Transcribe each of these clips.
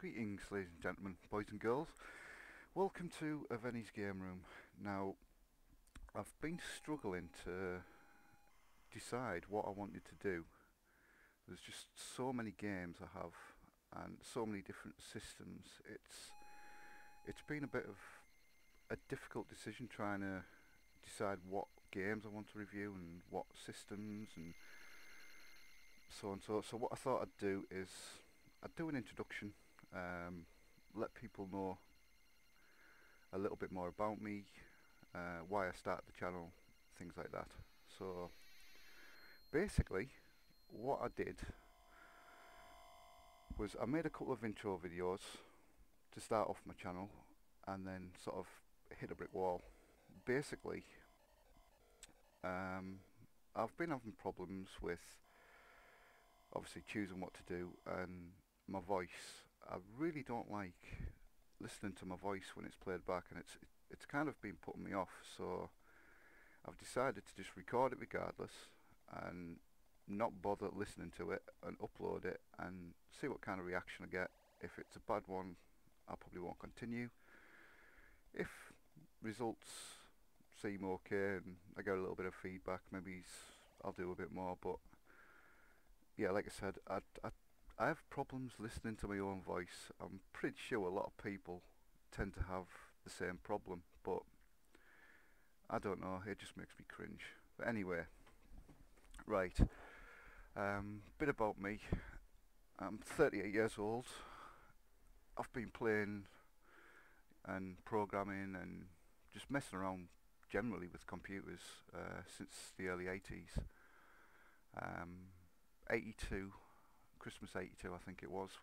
Greetings, ladies and gentlemen, boys and girls. Welcome to Aveni's Game Room. Now, I've been struggling to decide what I wanted to do. There's just so many games I have, and so many different systems. It's been a bit of a difficult decision trying to decide what games I want to review and what systems and so on. So what I thought I'd do is I'd do an introduction, let people know a little bit more about me, why I started the channel, things like that. So basically what I did was I made a couple of intro videos to start off my channel and then sort of hit a brick wall. Basically, I've been having problems with obviously choosing what to do, and my voice. I really don't like listening to my voice when it's played back, and it's kind of been putting me off. So I've decided to just record it regardless and not bother listening to it and upload it and see what kind of reaction I get. If it's a bad one, I probably won't continue. If results seem okay and I get a little bit of feedback, maybe I'll do a bit more. But yeah, like I said, I have problems listening to my own voice. I'm pretty sure a lot of people tend to have the same problem, but I don't know, it just makes me cringe. But anyway, right, bit about me. I'm 38 years old. I've been playing and programming and just messing around generally with computers since the early 80s. 82, Christmas 82 I think it was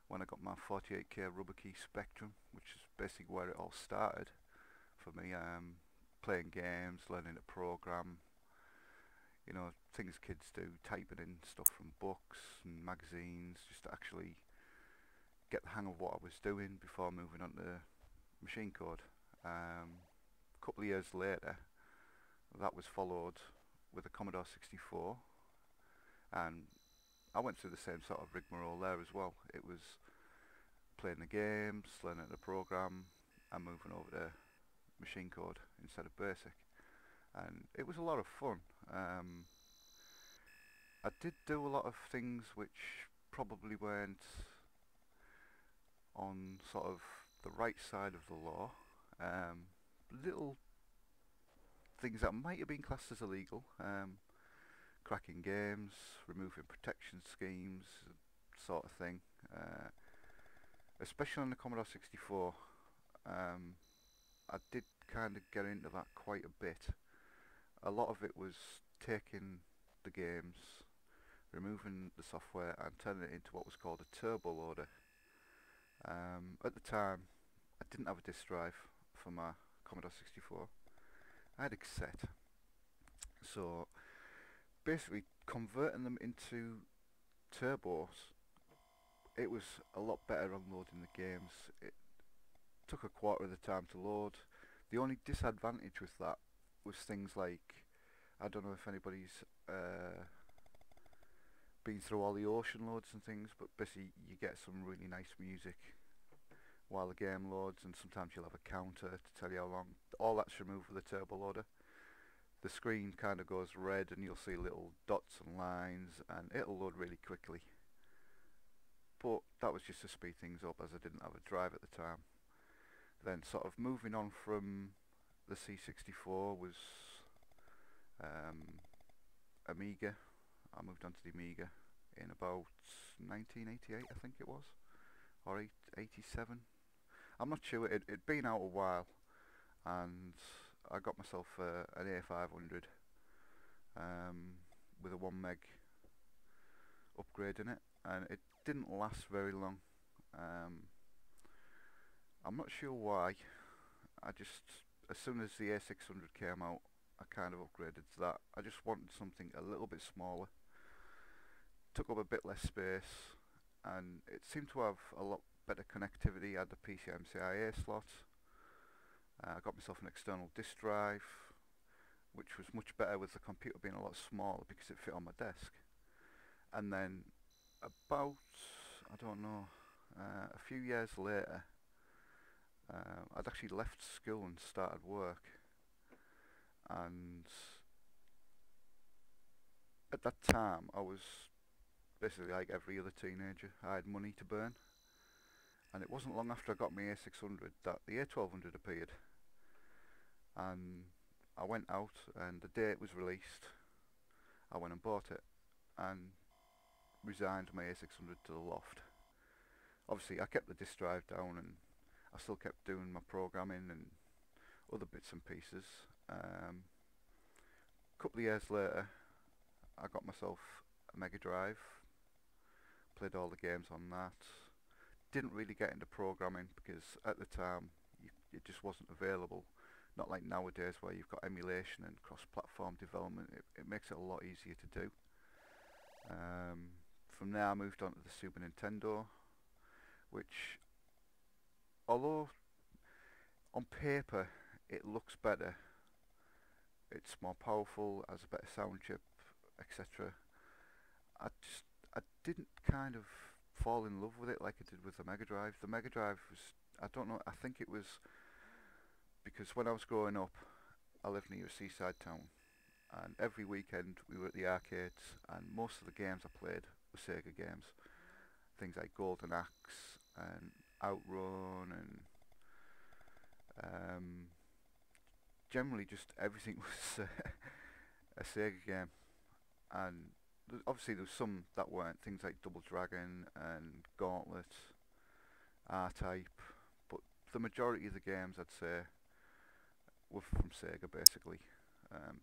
when I got my 48k rubber key Spectrum, which is basically where it all started for me. Playing games, learning to program, you know, things kids do, typing in stuff from books and magazines, just to actually get the hang of what I was doing before moving on to machine code. A couple of years later, that was followed with a Commodore 64, and I went through the same sort of rigmarole there as well. It was playing the games, learning the program, and moving over to machine code instead of basic, and it was a lot of fun. I did do a lot of things which probably weren't on sort of the right side of the law. Little things that might have been classed as illegal, cracking games, removing protection schemes, sort of thing. Especially on the Commodore 64, I did kind of get into that quite a bit. A lot of it was taking the games, removing the software and turning it into what was called a turbo loader. At the time, I didn't have a disk drive for my Commodore 64. I had a cassette. So basically converting them into turbos, it was a lot better on loading the games. It took a quarter of the time to load. The only disadvantage with that was things like, I don't know if anybody's been through all the ocean loads and things, but basically you get some really nice music while the game loads, and sometimes you'll have a counter to tell you how long. All that's removed with the turbo loader. The screen kind of goes red and you'll see little dots and lines, and it'll load really quickly. But that was just to speed things up, as I didn't have a drive at the time. Then sort of moving on from the C64 was Amiga. I moved on to the Amiga in about 1988 I think it was, or 87. I'm not sure, it'd been out a while, and I got myself an A500 with a 1 meg upgrade in it, and it didn't last very long. I'm not sure why. As soon as the A600 came out, I kind of upgraded to that. I just wanted something a little bit smaller, took up a bit less space, and it seemed to have a lot better connectivity. I had the PCMCIA slot. I got myself an external disk drive, which was much better with the computer being a lot smaller because it fit on my desk. And then about, I don't know, A few years later, I'd actually left school and started work, and at that time I was basically like every other teenager. I had money to burn, and it wasn't long after I got my A600 that the A1200 appeared, and I went out, and the day it was released, I went and bought it, and resigned my A600 to the loft. Obviously, I kept the disk drive down, and I still kept doing my programming and other bits and pieces. Couple of years later, I got myself a Mega Drive, played all the games on that. Didn't really get into programming because at the time it just wasn't available. Not like nowadays where you've got emulation and cross-platform development. It makes it a lot easier to do. From there I moved on to the Super Nintendo, which, although on paper it looks better, it's more powerful, has a better sound chip, etc. I didn't kind of fall in love with it like I did with the Mega Drive. The Mega Drive was, I don't know, I think it was because when I was growing up, I lived near a seaside town, and every weekend we were at the arcades, and most of the games I played were Sega games. Things like Golden Axe and Outrun, and generally just everything was a Sega game. And obviously there was some that weren't, things like Double Dragon and Gauntlet, R-Type, but the majority of the games I'd say were from Sega basically.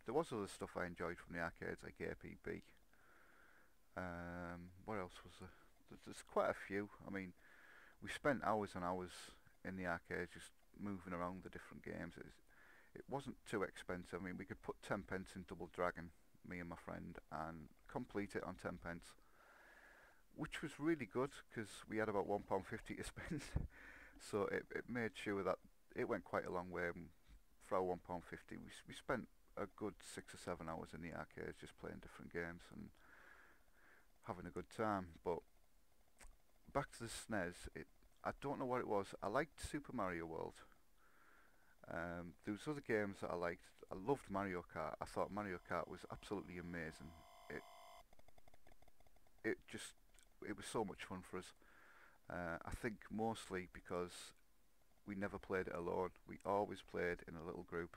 There was other stuff I enjoyed from the arcades like APB. What else was there? There's quite a few. I mean, we spent hours and hours in the arcades just moving around the different games. It wasn't too expensive. I mean, we could put 10 pence in Double Dragon, me and my friend, and complete it on 10 pence, which was really good because we had about £1.50 to spend. So it made sure that it went quite a long way. For our £1.50, we spent a good 6 or 7 hours in the arcades just playing different games and having a good time. But back to the SNES, I don't know what it was. I liked Super Mario World. There was other games that I liked. I loved Mario Kart. I thought Mario Kart was absolutely amazing. It it just it was so much fun for us. I think mostly because we never played it alone. We always played in a little group.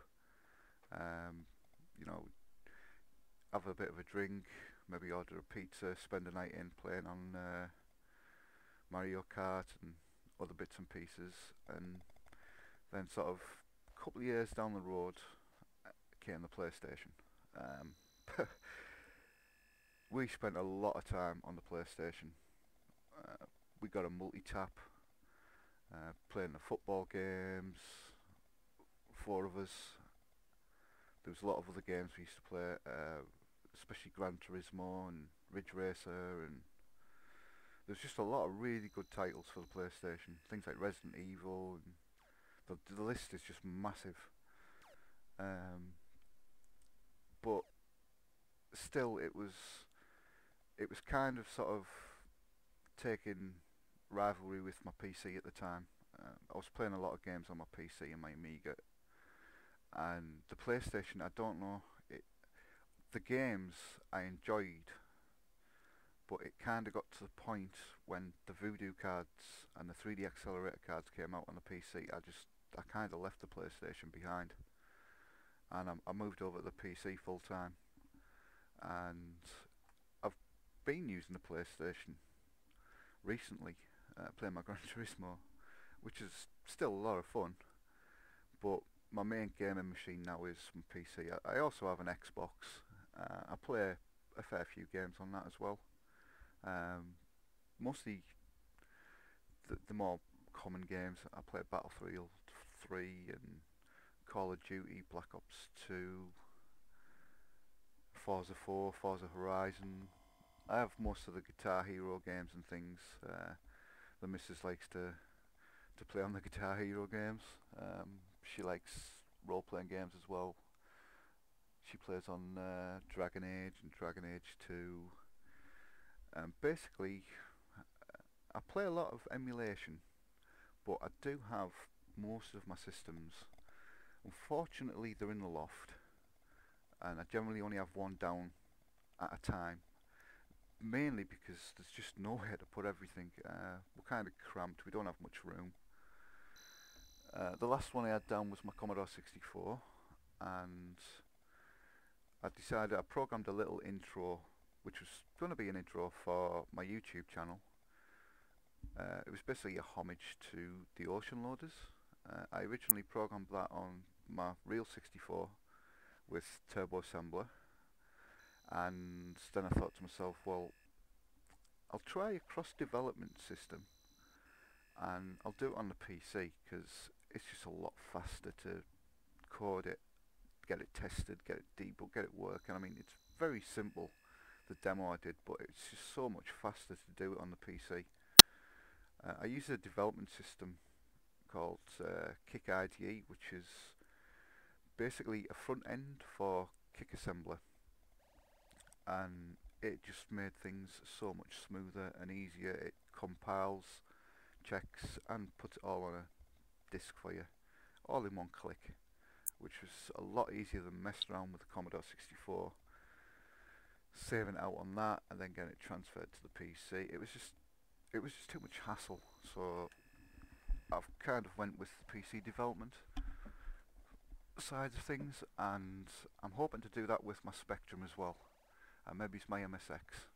Um, you know, have a bit of a drink, maybe order a pizza, spend a night in playing on Mario Kart and other bits and pieces, and then sort of a couple of years down the road came the PlayStation. We spent a lot of time on the PlayStation. We got a multi-tap, playing the football games, 4 of us. There was a lot of other games we used to play, especially Gran Turismo and Ridge Racer, and there's just a lot of really good titles for the PlayStation. Things like Resident Evil, and the list is just massive. But still, it was kind of sort of taking rivalry with my PC at the time. I was playing a lot of games on my PC and my Amiga, and the PlayStation, I don't know, the games I enjoyed, but it kind of got to the point when the Voodoo cards and the 3D Accelerator cards came out on the PC, I kind of left the PlayStation behind, and I moved over to the PC full time, and I've been using the PlayStation recently, playing my Gran Turismo, which is still a lot of fun, but my main gaming machine now is from PC. I also have an Xbox. I play a fair few games on that as well. Mostly the more common games. I play Battlefield 3 and Call of Duty, Black Ops 2, Forza 4, Forza Horizon. I have most of the Guitar Hero games and things. The missus likes to play on the Guitar Hero games. She likes role-playing games as well. She plays on Dragon Age and Dragon Age 2. Basically, I play a lot of emulation, but I do have most of my systems. Unfortunately, they're in the loft, and I generally only have one down at a time. Mainly because there's just nowhere to put everything. We're kind of cramped. We don't have much room. The last one I had down was my Commodore 64, and I programmed a little intro, which was going to be an intro for my YouTube channel. It was basically a homage to the Ocean Loaders. I originally programmed that on my real 64 with Turbo Assembler, and then I thought to myself, well, I'll try a cross-development system, and I'll do it on the PC because it's just a lot faster to code it, get it tested, get it debugged, get it working. I mean, it's very simple, the demo I did, but it's just so much faster to do it on the PC. I use a development system called Kick IDE, which is basically a front end for Kick Assembler, and it just made things so much smoother and easier. It compiles, checks, and puts it all on a disk for you, all in one click, which was a lot easier than messing around with the Commodore 64, saving it out on that and then getting it transferred to the PC. It was just too much hassle, so I've kind of went with the PC development side of things, and I'm hoping to do that with my Spectrum as well, and maybe it's my MSX.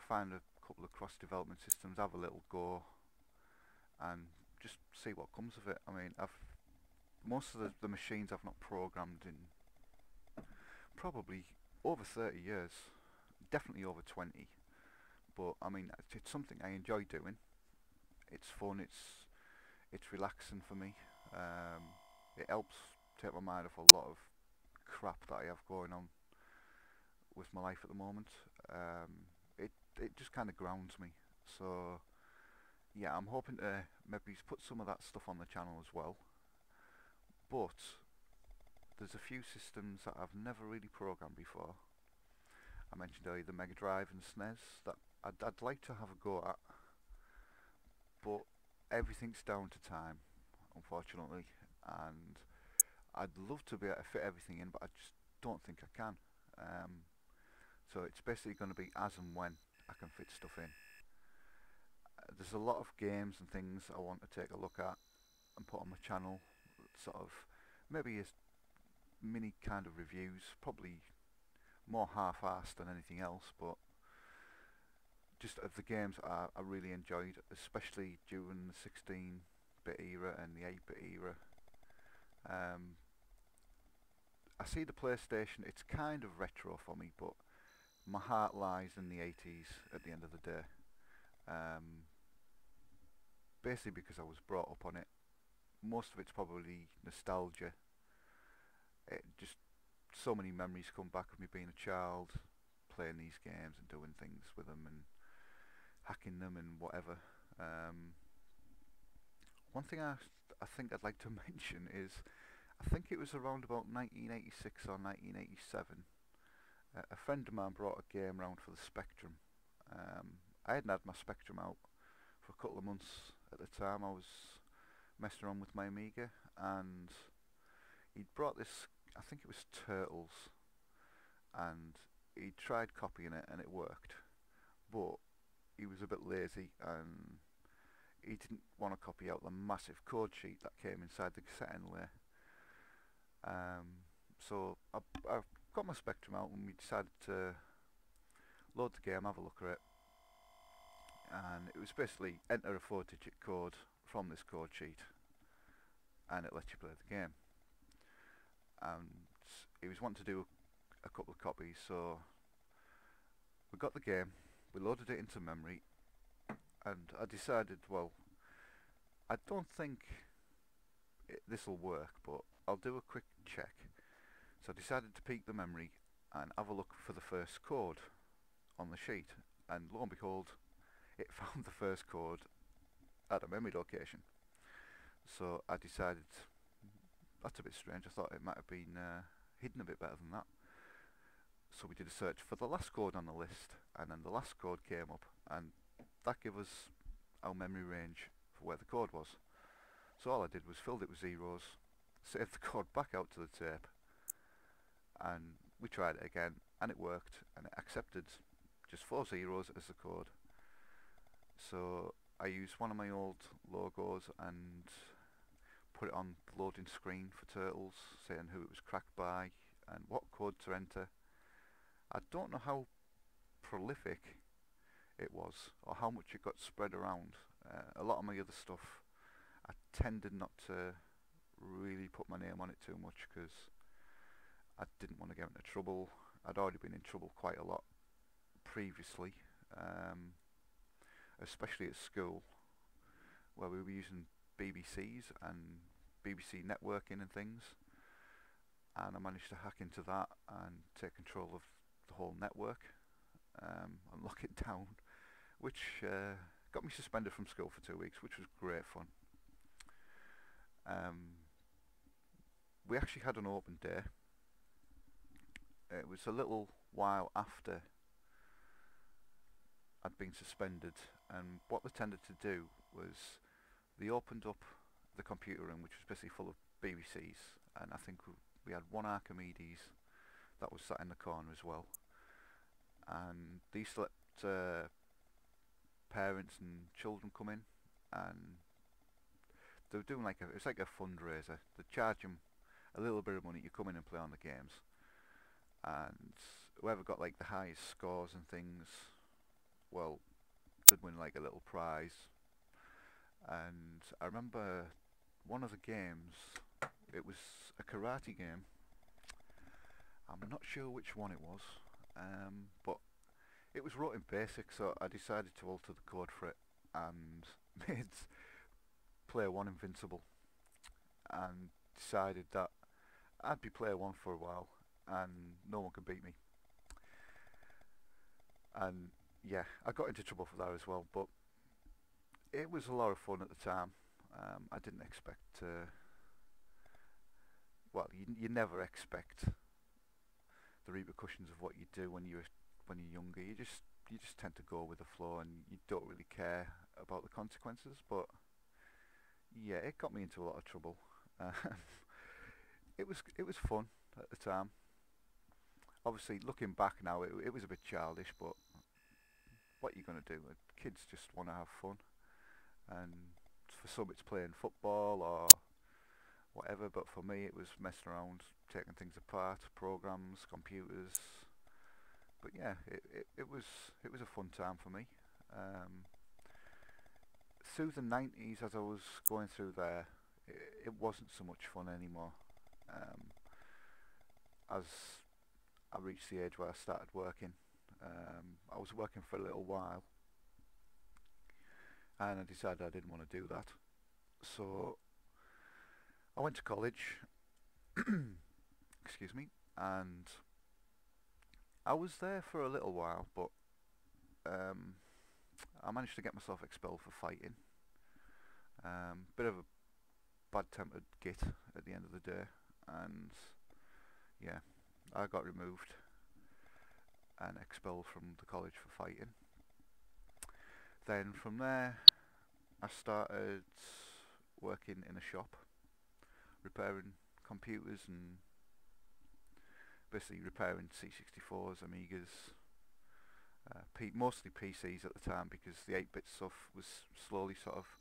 Find a couple of cross-development systems, have a little go, and just see what comes of it. I mean, most of the machines I've not programmed in probably over 30 years, definitely over 20. But I mean, it's something I enjoy doing. It's fun. It's relaxing for me. It helps take my mind off a lot of crap that I have going on with my life at the moment. It just kind of grounds me. So yeah, I'm hoping to maybe put some of that stuff on the channel as well. But there's a few systems that I've never really programmed before. I mentioned earlier the Mega Drive and SNES that I'd like to have a go at, but everything's down to time, unfortunately, and I'd love to be able to fit everything in, but I just don't think I can. So it's basically going to be as and when I can fit stuff in. There's a lot of games and things I want to take a look at and put on my channel, sort of maybe as mini kind of reviews, probably more half-assed than anything else, but just of the games I really enjoyed, especially during the 16-bit era and the 8-bit era. I see the PlayStation, it's kind of retro for me, but my heart lies in the 80s at the end of the day. Basically because I was brought up on it. Most of it's probably nostalgia. It just, so many memories come back of me being a child, playing these games and doing things with them and hacking them and whatever. One thing I think I'd like to mention is, I think it was around about 1986 or 1987, a friend of mine brought a game round for the Spectrum. I hadn't had my Spectrum out for a couple of months at the time. I was messing around with my Amiga, and he'd brought this, I think it was Turtles, and he tried copying it and it worked, but he was a bit lazy and he didn't want to copy out the massive code sheet that came inside the cassette inlay. So I got my Spectrum out and we decided to load the game, have a look at it, and it was basically enter a 4-digit code from this code sheet and it lets you play the game. And he was wanting to do a couple of copies, so we got the game, we loaded it into memory, and I decided, well, I don't think this will work, but I'll do a quick check. So I decided to peek the memory and have a look for the first chord on the sheet, and lo and behold, it found the first chord at a memory location. So I decided, that's a bit strange, I thought it might have been hidden a bit better than that. So we did a search for the last chord on the list, and then the last chord came up, and that gave us our memory range for where the code was. So all I did was filled it with zeros, saved the code back out to the tape, and we tried it again, and it worked, and it accepted just 4 zeros as the code. So I used one of my old logos and put it on the loading screen for Turtles, saying who it was cracked by and what code to enter. I don't know how prolific it was or how much it got spread around. A lot of my other stuff, I tended not to really put my name on it too much because I didn't want to get into trouble. I'd already been in trouble quite a lot previously, especially at school, where we were using BBCs and BBC networking and things, and I managed to hack into that and take control of the whole network and lock it down, which got me suspended from school for 2 weeks, which was great fun. We actually had an open day. It was a little while after I'd been suspended, and what they tended to do was they opened up the computer room, which was basically full of BBCs, and I think we had one Archimedes that was sat in the corner as well, and they used to let parents and children come in, and they were doing it was like a fundraiser. They'd charge them a little bit of money to come in and play on the games, and whoever got like the highest scores and things, well, they'd win like a little prize. And I remember one of the games, it was a karate game. I'm not sure which one it was, but it was wrote in BASIC, so I decided to alter the code for it and made player 1 invincible, and decided that I'd be player 1 for a while and no one could beat me. And yeah, I got into trouble for that as well, but it was a lot of fun at the time. I didn't expect well, you never expect the repercussions of what you do when you're younger. You just tend to go with the flow, and you don't really care about the consequences. But yeah, it got me into a lot of trouble. It was fun at the time. Obviously, looking back now, it was a bit childish, but what are you gonna do? Kids just want to have fun, and for some it's playing football or whatever, but for me it was messing around, taking things apart, programs, computers. But yeah, it was a fun time for me. Through the 90s, as I was going through there, it wasn't so much fun anymore. As I reached the age where I started working, I was working for a little while, and I decided I didn't want to do that. So I went to college, excuse me, and I was there for a little while, but I managed to get myself expelled for fighting. Bit of a bad-tempered git at the end of the day, and yeah, I got removed and expelled from the college for fighting. Then from there, I started working in a shop, repairing computers and basically repairing C64s, Amigas, mostly PCs at the time, because the 8-bit stuff was slowly sort of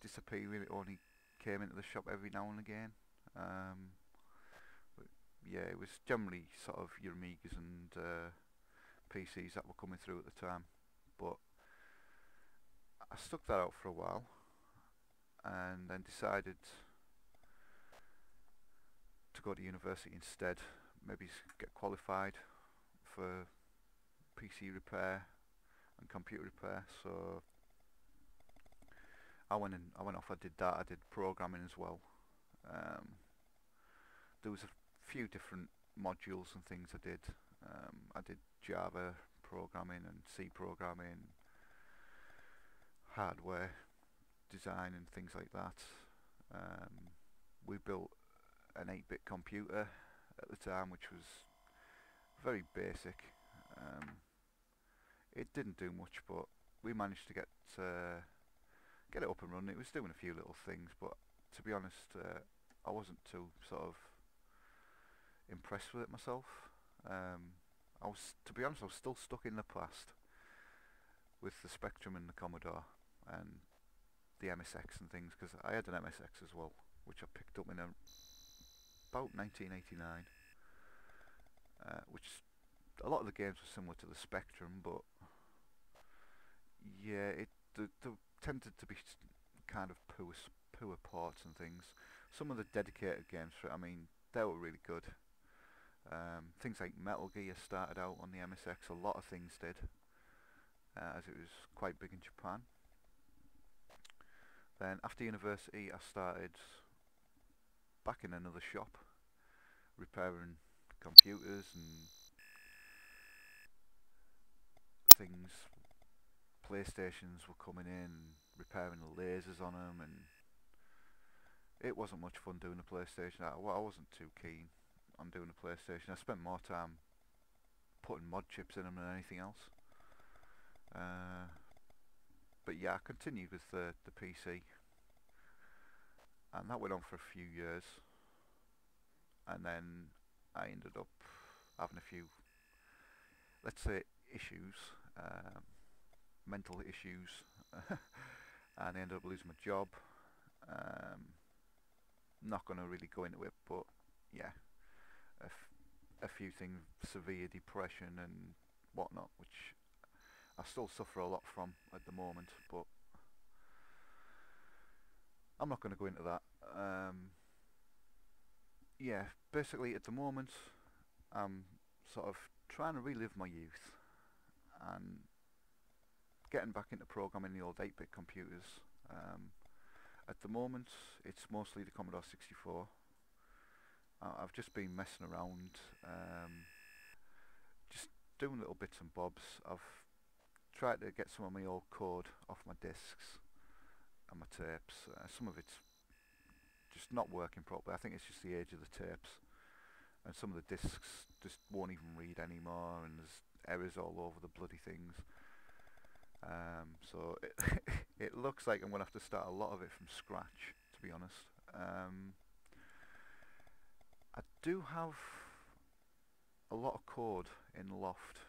disappearing. It only came into the shop every now and again. But yeah, it was generally sort of your Amigas and PCs that were coming through at the time. But I stuck that out for a while, and then decided to go to university instead, maybe get qualified for PC repair and computer repair. So I went off. I did that. I did programming as well. There was a few different modules and things I did. I did Java programming and C programming, hardware design and things like that. We built an 8-bit computer at the time, which was very basic. It didn't do much, but we managed to get get it up and running. It was doing a few little things, but to be honest, I wasn't too sort of impressed with it myself. To be honest, I was still stuck in the past with the Spectrum and the Commodore and the MSX and things, because I had an MSX as well, which I picked up in about 1989, which a lot of the games were similar to the Spectrum, but yeah, they tended to be kind of poor ports and things. Some of the dedicated games for it, I mean, they were really good. Things like Metal Gear started out on the MSX. A lot of things did, as it was quite big in Japan. Then after university, I started back in another shop, repairing computers and things. PlayStations were coming in, repairing the lasers on them, and it wasn't much fun doing the PlayStation. I wasn't too keen on doing the PlayStation. I spent more time putting mod chips in them than anything else. But yeah, I continued with the PC, and that went on for a few years, and then I ended up having a few, let's say, issues, mental issues, and I ended up losing my job. Not going to really go into it, but yeah, a few things, severe depression and whatnot, which I still suffer a lot from at the moment, but I'm not going to go into that. Yeah, basically at the moment I'm sort of trying to relive my youth and getting back into programming the old 8-bit computers. At the moment it's mostly the Commodore 64. I've just been messing around, just doing little bits and bobs. I've tried to get some of my old code off my discs and my tapes. Some of it's just not working properly. I think it's just the age of the tapes, and some of the discs just won't even read anymore, and there's errors all over the bloody things. So it looks like I'm going to have to start a lot of it from scratch, to be honest. I do have a lot of code in Loft,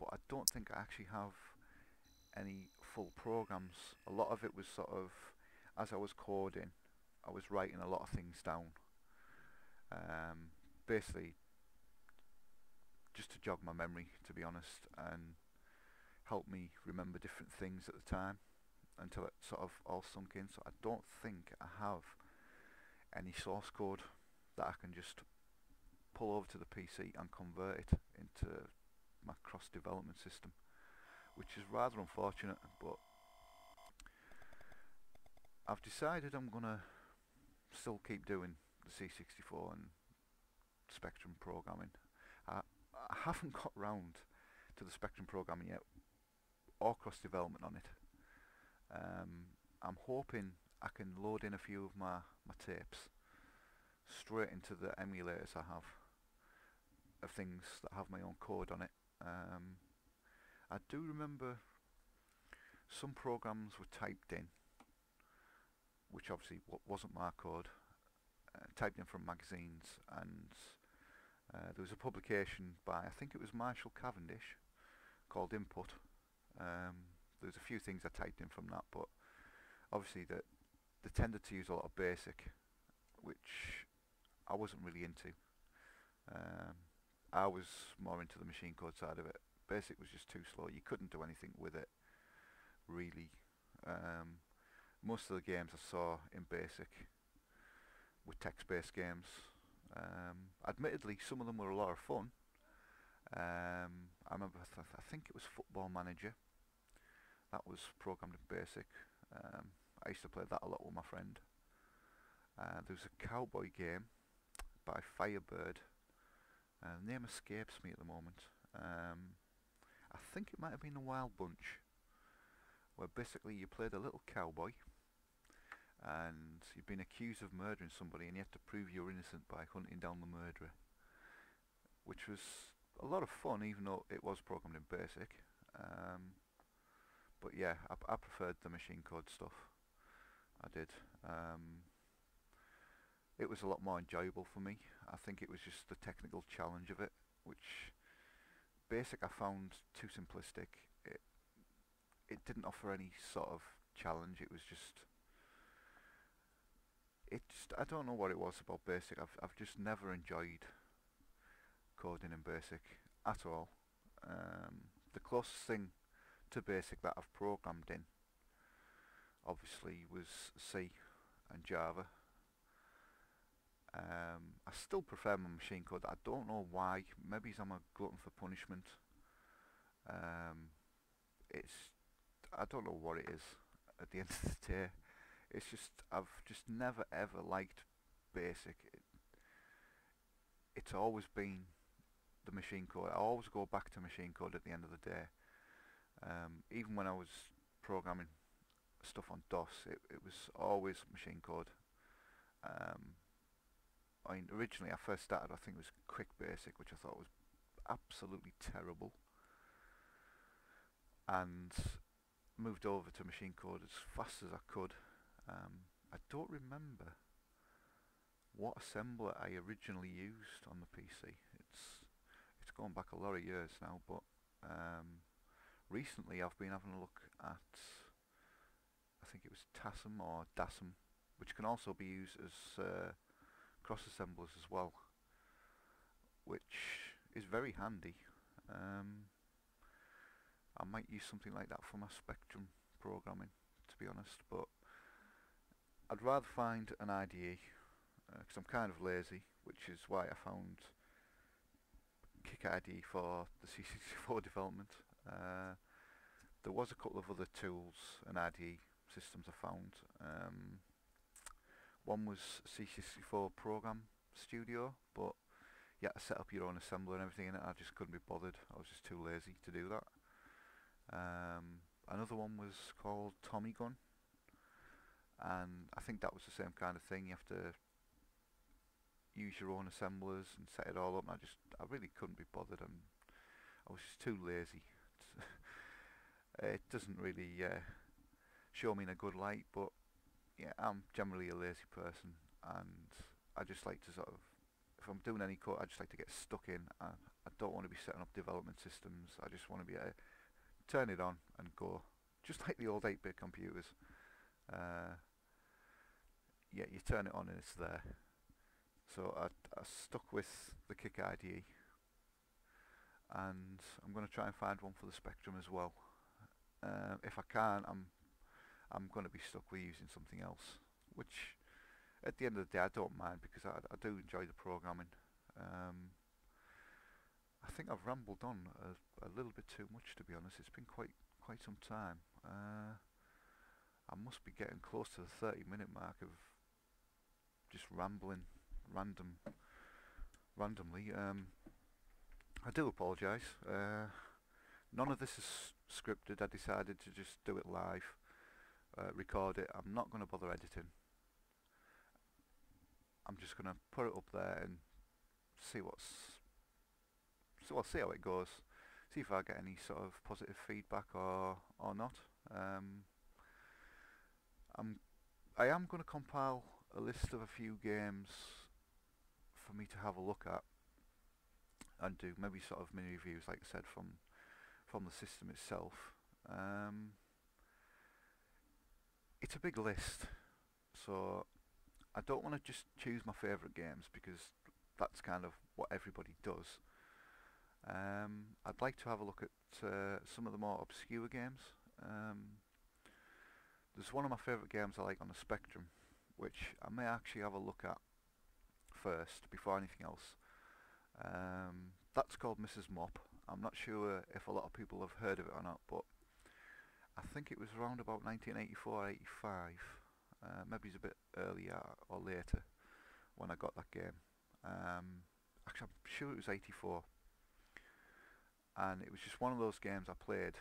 but I don't think I actually have any full programs. A lot of it was sort of, as I was coding, I was writing a lot of things down. Basically, just to jog my memory, to be honest, and help me remember different things at the time until it sort of all sunk in. So I don't think I have any source code that I can just pull over to the PC and convert it into my cross development system, which is rather unfortunate, but I've decided I'm gonna still keep doing the C64 and Spectrum programming. I haven't got round to the Spectrum programming yet, or cross development on it. I'm hoping I can load in a few of my tapes straight into the emulators I have of things that have my own code on it. I do remember some programs were typed in, which obviously wasn't my code, typed in from magazines, and there was a publication by, I think it was Marshall Cavendish, called Input. There was a few things I typed in from that, but obviously they tended to use a lot of BASIC, which I wasn't really into. I was more into the machine code side of it. BASIC was just too slow. You couldn't do anything with it, really. Most of the games I saw in BASIC were text-based games. Admittedly, some of them were a lot of fun. I remember, I think it was Football Manager. That was programmed in BASIC. I used to play that a lot with my friend. There was a cowboy game by Firebird. The name escapes me at the moment. I think it might have been the Wild Bunch, where basically you played a little cowboy and you'd been accused of murdering somebody and you had to prove you're innocent by hunting down the murderer, which was a lot of fun, even though it was programmed in BASIC. But yeah, I preferred the machine code stuff. I did. It was a lot more enjoyable for me. I think it was just the technical challenge of it, which Basic I found too simplistic. It it didn't offer any sort of challenge. It just I don't know what it was about Basic. I've just never enjoyed coding in Basic at all. The closest thing to Basic that I've programmed in obviously was C and Java. I still prefer my machine code. I don't know why. Maybe I'm a glutton for punishment. Um, it's I don't know what it is. At the end of the day, it's just I've just never ever liked Basic. It's always been the machine code. I always go back to machine code at the end of the day. Even when I was programming stuff on DOS, it was always machine code. Um, I mean, originally I first started, I think it was Quick Basic, which I thought was absolutely terrible, and moved over to machine code as fast as I could. I don't remember what assembler I originally used on the PC. It's gone back a lot of years now, but recently I've been having a look at, I think it was TASM or DASM, which can also be used as cross assemblers as well, which is very handy. I might use something like that for my Spectrum programming, to be honest, but I'd rather find an IDE, because I'm kind of lazy, which is why I found Kick IDE for the C64 development. There was a couple of other tools and IDE systems I found. One was C64 Program Studio, but you had to set up your own assembler and everything in it. I just couldn't be bothered. I was just too lazy to do that. Another one was called Tommy Gun, and I think that was the same kind of thing. You have to use your own assemblers and set it all up, and I really couldn't be bothered, and I was just too lazy. It doesn't really show me in a good light, but yeah, I'm generally a lazy person, and I just like to sort of, if I'm doing any code, I just like to get stuck in. I don't want to be setting up development systems. I just want to be able to turn it on and go, just like the old 8-bit computers. Yeah, you turn it on and it's there. So I stuck with the Kick IDE, and I'm going to try and find one for the Spectrum as well. If I can't, I'm going to be stuck with using something else, which at the end of the day I don't mind, because I do enjoy the programming. I think I've rambled on a little bit too much, to be honest. It's been quite some time. I must be getting close to the 30-minute mark of just rambling randomly. I do apologise. None of this is scripted. I decided to just do it live, record it. I'm not going to bother editing. I'm just going to put it up there and see see how it goes. See if I get any sort of positive feedback or not. I am going to compile a list of a few games for me to have a look at, and do maybe sort of mini reviews, like I said, from the system itself. It's a big list, so I don't want to just choose my favourite games, because that's kind of what everybody does. I'd like to have a look at some of the more obscure games. There's one of my favourite games I like on the Spectrum, which I may actually have a look at first before anything else. That's called Mrs. Mop. I'm not sure if a lot of people have heard of it or not, but I think it was around about 1984 85. Maybe it's a bit earlier or later when I got that game. Actually, I'm sure it was 84, and it was just one of those games I played,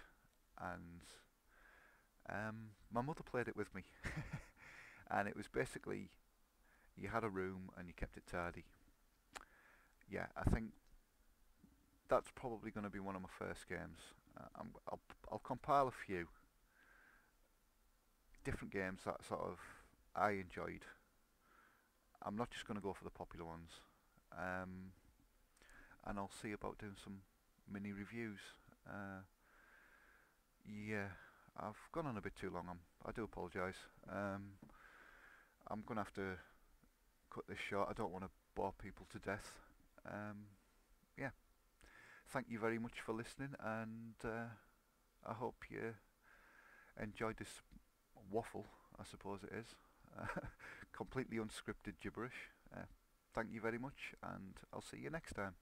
and my mother played it with me. And it was basically, you had a room and you kept it tidy. Yeah, I think that's probably going to be one of my first games. I'll compile a few different games that sort of I enjoyed. I'm not just going to go for the popular ones. Um, and I'll see about doing some mini reviews. Uh, yeah, I've gone on a bit too long. I do apologise. I'm going to have to cut this short. I don't want to bore people to death. Yeah, thank you very much for listening, and I hope you enjoyed this waffle, I suppose it is. Completely unscripted gibberish. Thank you very much, and I'll see you next time.